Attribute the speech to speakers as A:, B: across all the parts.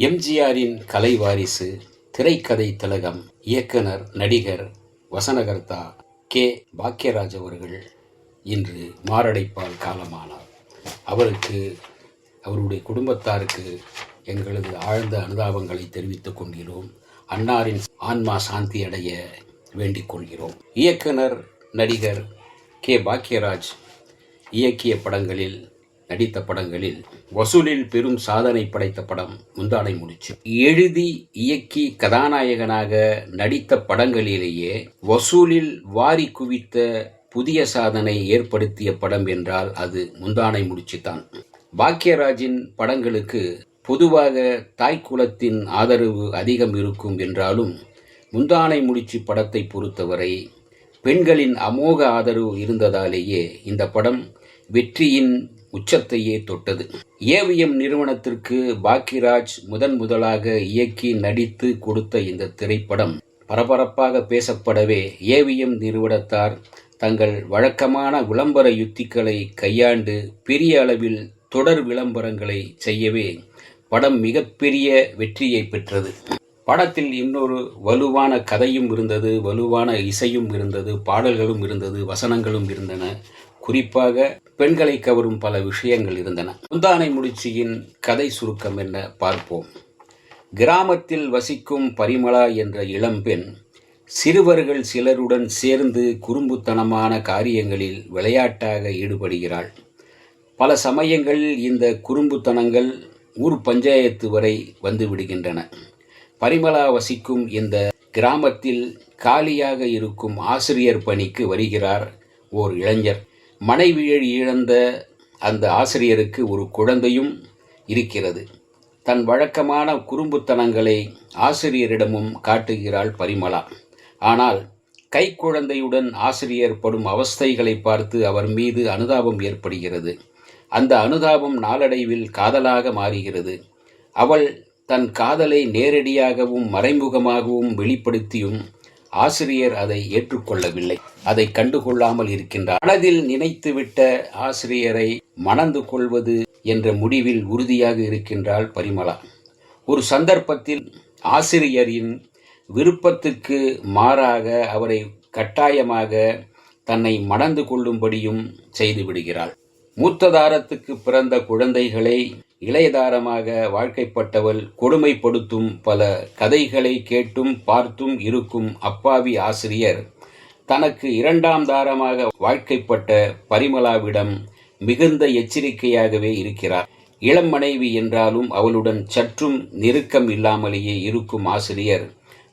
A: எம்ஜிஆரின் கலை வாரிசு, திரைக்கதை திலகம், இயக்குனர், நடிகர், வசனகர்த்தா கே. பாக்யராஜ் அவர்கள் இன்று மாரடைப்பால் காலமானார். அவருக்கு, அவருடைய குடும்பத்தாருக்கு எங்களது ஆழ்ந்த அனுதாபங்களை தெரிவித்துக் கொள்கிறோம். அன்னாரின் ஆன்மா சாந்தி அடைய வேண்டிக் கொள்கிறோம். இயக்குனர், நடிகர் கே. பாக்யராஜ் இயக்கிய படங்களில், நடித்த படங்களில் வசூலில் பெரும் சாதனை படைத்த படம் முந்தானை முடிச்சு. எழுதி இயக்கி கதாநாயகனாக நடித்த படங்களிலேயே வசூலில் வாரி குவித்த புதிய சாதனை ஏற்படுத்திய படம் என்றால் அது முந்தானை முடிச்சு தான். பாக்யராஜின் படங்களுக்கு பொதுவாக தாய்க்குலத்தின் ஆதரவு அதிகம் இருக்கும் என்றாலும் முந்தானை முடிச்சு படத்தை பொறுத்தவரை பெண்களின் அமோக ஆதரவு இருந்ததாலேயே இந்த படம் வெற்றியின் உச்சத்தையே தொட்டது. ஏவிஎம் நிறுவனத்திற்கு பாக்யராஜ் முதலாக இயக்கி நடித்து கொடுத்த இந்த திரைப்படம் பரபரப்பாக பேசப்படவே ஏவிஎம் நிறுவனத்தார் தங்கள் வழக்கமான விளம்பர யுத்திகளை கையாண்டு பெரிய அளவில் தொடர் விளம்பரங்களை செய்யவே படம் மிகப்பெரிய வெற்றியை பெற்றது. படத்தில் இன்னொரு வலுவான கதையும் இருந்தது, வலுவான இசையும் இருந்தது, பாடல்களும் இருந்தது, வசனங்களும் இருந்தன. குறிப்பாக பெண்களை கவரும் பல விஷயங்கள் இருந்தன. முந்தானை முடிச்சியின் கதை சுருக்கம் என்ன பார்ப்போம். கிராமத்தில் வசிக்கும் பரிமளா என்ற இளம்பெண் சிறுவர்கள் சிலருடன் சேர்ந்து குறும்புத்தனமான காரியங்களில் விளையாட்டாக ஈடுபடுகிறாள். பல சமயங்களில் இந்த குறும்புத்தனங்கள் ஊர் பஞ்சாயத்து வரை வந்து விடுகின்றன. பரிமளா வசிக்கும் இந்த கிராமத்தில் காலியாக இருக்கும் ஆசிரியர் பணிக்கு வருகிறார் ஓர் இளைஞர். மனைவியை இழந்த அந்த ஆசிரியருக்கு ஒரு குழந்தையும் இருக்கிறது. தன் வழக்கமான குறும்புத்தனங்களை ஆசிரியரிடமும் காட்டுகிறாள் பரிமளா. ஆனால் கைக்குழந்தையுடன் ஆசிரியர் படும் அவஸ்தைகளை பார்த்து அவர் மீது அனுதாபம் ஏற்படுகிறது. அந்த அனுதாபம் நாளடைவில் காதலாக மாறுகிறது. அவள் தன் காதலை நேரடியாகவும் மறைமுகமாகவும் வெளிப்படுத்தியும் ஆசிரியர் அதை ஏற்றுக்கொள்ளவில்லை. அதை கண்டுகொள்ளாமல் இருக்கின்றார். மனதில் நினைத்துவிட்ட ஆசிரியரை மணந்து கொள்வது என்ற முடிவில் உறுதியாக இருக்கின்றாள் பரிமளா. ஒரு சந்தர்ப்பத்தில் ஆசிரியரின் விருப்பத்துக்கு மாறாக அவரை கட்டாயமாக தன்னை மணந்து கொள்ளும்படியும் செய்துவிடுகிறாள். மூத்ததாரத்துக்கு பிறந்த குழந்தைகளை இளையதாரமாக வாழ்க்கைப்பட்டவள் கொடுமைப்படுத்தும் பல கதைகளை கேட்டும் பார்த்தும் இருக்கும் அப்பாவி ஆசிரியர் தனக்கு இரண்டாம் தாரமாக வாழ்க்கைப்பட்ட பரிமளாவிடம் மிகுந்த எச்சரிக்கையாகவே இருக்கிறார். இளம் மனைவி என்றாலும் அவளுடன் சற்றும் நெருக்கம் இல்லாமலேயே இருக்கும் ஆசிரியர்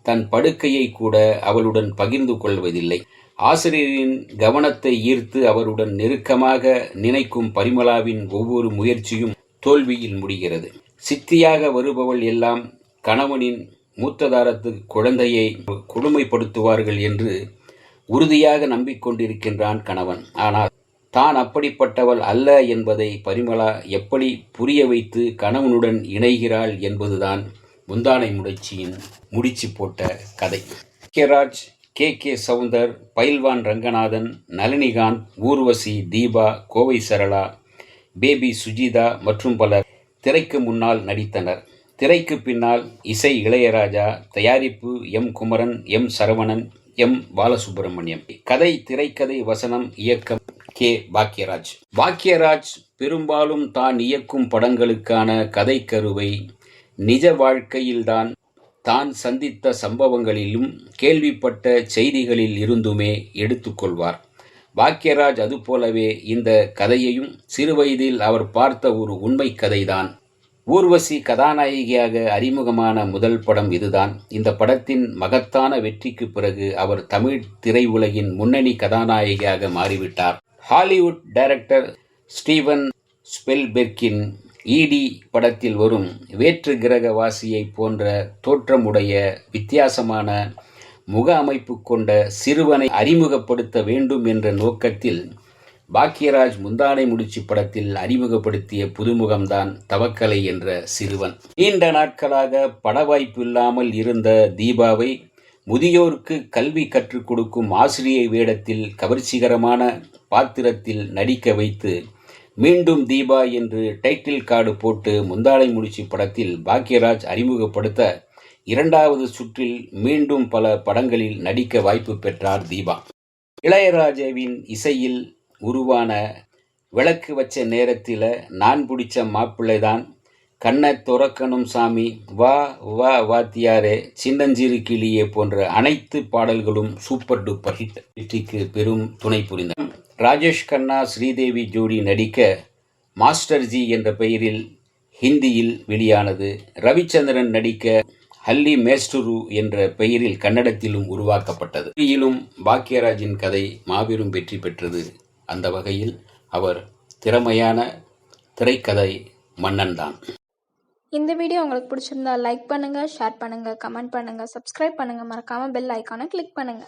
A: தன் படுக்கையை கூட அவளுடன் பகிர்ந்து கொள்வதில்லை. ஆசிரியரின் கவனத்தை ஈர்த்து அவருடன் நெருக்கமாக நினைக்கும் பரிமளாவின் ஒவ்வொரு முயற்சியும் தோல்வியில் முடிகிறது. சித்தியாக வருபவள் எல்லாம் கணவனின் மூத்ததாரத்து குழந்தையை கொடுமைப்படுத்துவார்கள் என்று உறுதியாக நம்பிக்கொண்டிருக்கின்றான் கணவன். ஆனால் தான் அப்படிப்பட்டவள் அல்ல என்பதை பரிமளா எப்படி புரிய வைத்து கணவனுடன் இணைகிறாள் என்பதுதான் முந்தானை முடிச்சியின் முடிச்சு போட்ட கதை. பாக்யராஜ், கே. சவுந்தர், பயில்வான் ரங்கநாதன், நளினிகாந்த், ஊர்வசி, தீபா, கோவை சரளா, பேபி சுஜிதா மற்றும் பலர் திரைக்கு முன்னால் நடித்தனர். திரைக்கு பின்னால் இசை இளையராஜா, தயாரிப்பு M. Kumaran, M. Saravanan, M. Balasubramaniam. கதை, திரைக்கதை, வசனம், இயக்கம் கே. பாக்யராஜ். பாக்யராஜ் பெரும்பாலும் தான் இயக்கும் படங்களுக்கான கதைக்கருவை நிஜ வாழ்க்கையில்தான் தான் சந்தித்த சம்பவங்களிலும் கேள்விப்பட்ட செய்திகளில் இருந்துமே எடுத்துக்கொள்வார். பாக்யராஜ் அதுபோலவே இந்த கதையையும் சிறுவயதில் அவர் பார்த்த ஒரு உண்மை கதைதான். ஊர்வசி கதாநாயகியாக அறிமுகமான முதல் படம் இதுதான். இந்த படத்தின் மகத்தான வெற்றிக்கு பிறகு அவர் தமிழ் திரையுலகின் முன்னணி கதாநாயகியாக மாறிவிட்டார். ஹாலிவுட் டைரக்டர் ஸ்டீவன் ஸ்பீல்பெர்க்கின் ஈடி படத்தில் வரும் வேற்று கிரகவாசியை போன்ற தோற்றமுடைய வித்தியாசமான முக அமைப்பு கொண்ட சிறுவனை அறிமுகப்படுத்த வேண்டும் என்ற நோக்கத்தில் பாக்யராஜ் முந்தானை முடிச்சு படத்தில் அறிமுகப்படுத்திய புதுமுகம்தான் தவக்கலை என்ற சிறுவன். நீண்ட நாட்களாக பட வாய்ப்பு இல்லாமல் இருந்த தீபாவை முதியோருக்கு கல்வி கற்றுக் கொடுக்கும் ஆசிரியை வேடத்தில் கவர்ச்சிகரமான பாத்திரத்தில் நடிக்க வைத்து மீண்டும் தீபா என்று டைட்டில் கார்டு போட்டு முந்தானை முடிச்சு படத்தில் பாக்யராஜ் அறிமுகப்படுத்த இரண்டாவது சுற்றில் மீண்டும் பல படங்களில் நடிக்க வாய்ப்பு பெற்றார் தீபா. இளையராஜாவின் இசையில் உருவான விளக்கு வச்ச நேரத்தில் நான் பிடிச்ச மாப்பிள்ளைதான், கண்ணை துறக்கணும் சாமி, வா வா வாத்தியாரே, சின்னஞ்சிறு கிளியே போன்ற அனைத்து பாடல்களும் சூப்பர் டூப்பர் ஹிட். வெற்றிக்கு பெரும் துணை புரிந்தன. ராஜேஷ் கண்ணா ஸ்ரீதேவி ஜோடி நடிக்க மாஸ்டர் ஜி என்ற பெயரில் ஹிந்தியில் வெளியானது. ரவிச்சந்திரன் நடிக்க ஹல்லி மேஸ்டுரு என்ற பெயரில் கன்னடத்திலும் உருவாக்கப்பட்டது. ஹிந்தியிலும் பாக்யராஜின் கதை மாபெரும் வெற்றி பெற்றது. அந்த வகையில் அவர் திறமையான திரைக்கதை மன்னன்தான்.
B: இந்த வீடியோ உங்களுக்கு பிடிச்சிருந்தா லைக் பண்ணுங்க, ஷேர் பண்ணுங்க, கமெண்ட் பண்ணுங்க, சப்ஸ்கிரைப் பண்ணுங்க, மறக்காம பெல் ஐக்கானை கிளிக் பண்ணுங்க.